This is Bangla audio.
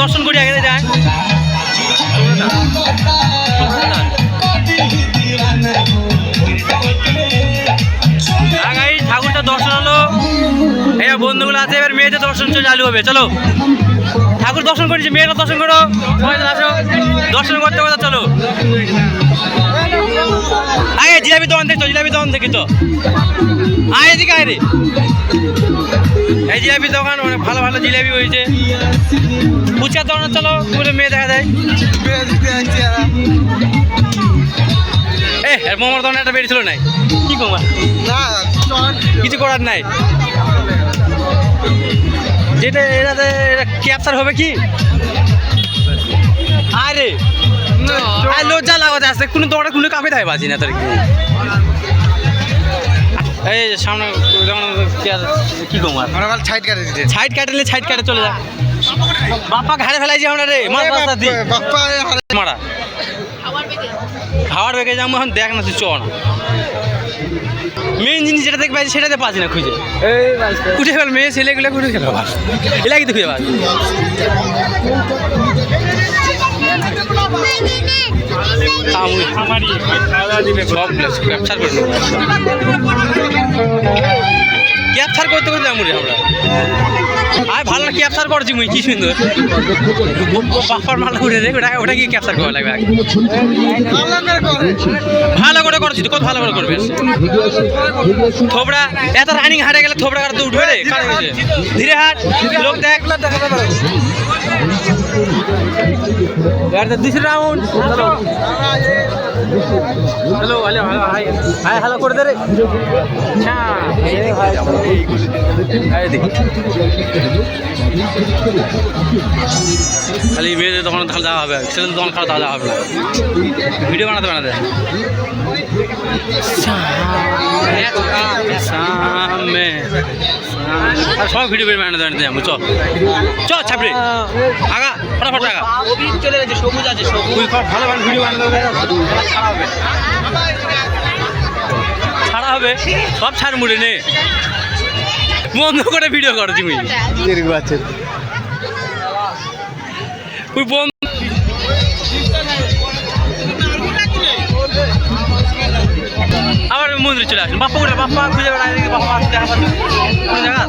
দর্শন করি আগে যায় ঠাকুরটা দর্শন হলো। এই বন্ধুগুলো আছে, এবার মেয়েদের দর্শন চালু হবে। চলো ঠাকুর দর্শন করেছি, মেয়েরা দর্শন করো, সবাই আসো দর্শন করতে করতে। চলো আগে জিলাপি দোকান থেকে, জিলাপি দোকান থেকে তো আয় এদিকে আয় রে। এই জিলাপি দোকান অনেক ভালো ভালো জিলাপি হয়েছে। ফুচকার দোকানে চলো, পুরো মেয়ে দেখা যায়। মোমোর দোকানে একটা বেরিয়েছিল নাই, কি কমার কিছু করার নাই। যেটা এটাতে ক্যাপচার হবে কি আরে লজ্জা লাগাতে আসছে, কোনো তোমার কোনো কামে দেয় বাজি না তোর এই সামনে কি কমার সাইড কাটলে সাইড কাটে চলে যা। বাপ্পা ঘাড়ে ফেলাইছি আমরা রে মারা খাওয়ার বেগে যাবো এখন। দেখ না তুই চ না, মেন জিনিস যেটা দেখবে সেটাতে পাচ্ছি না খুঁজে। উঠে ফেল মেয়ে ছেলেগুলো খুঁজে খেলো এলা কিন্তু খুঁজে পাচ্ছি। ক্যাপচার করতে করতে আমরা আর ভালো ক্যাপচার করছি মুই, কি সুন্দর বাপ্পার মালা উঠে রে। ওটা কি ক্যাপচার করা লাগবে আগে, ভালো করে করছি তো, কত ভালো করে করবে। থোবড়া এত রানিং হাঁটে গেলে থোবড়া কাটতে উঠবে রে, ধীরে হাট লোক দেখ। দুশো round hello hello hi hi hello করে দে রে। খালি মেয়েদের তখন তাহলে দেওয়া হবে, ছেলেদের তখন খাওয়া দেওয়া হবে না। ভিডিও বানাতে বানাতে সামনে সব ভিডিও বের বানাতে বানাতে যাবো। চ ছাপড়ে আগা ফটাফট আগা চলে গেছে, সবুজ আছে সবুজ ভালো ভালো ভিডিও বানাতে ছাড়া হবে। সব ছাড় মুড়ে নে, বন্ধ করে ভিডিও করো তুমি। আবার মন্দিরে চলে আসুন। বাপ্পা করে বাপ্পা খুঁজে বেড়ায়, বাপ্পা দেখা পাচ্ছি জায়গা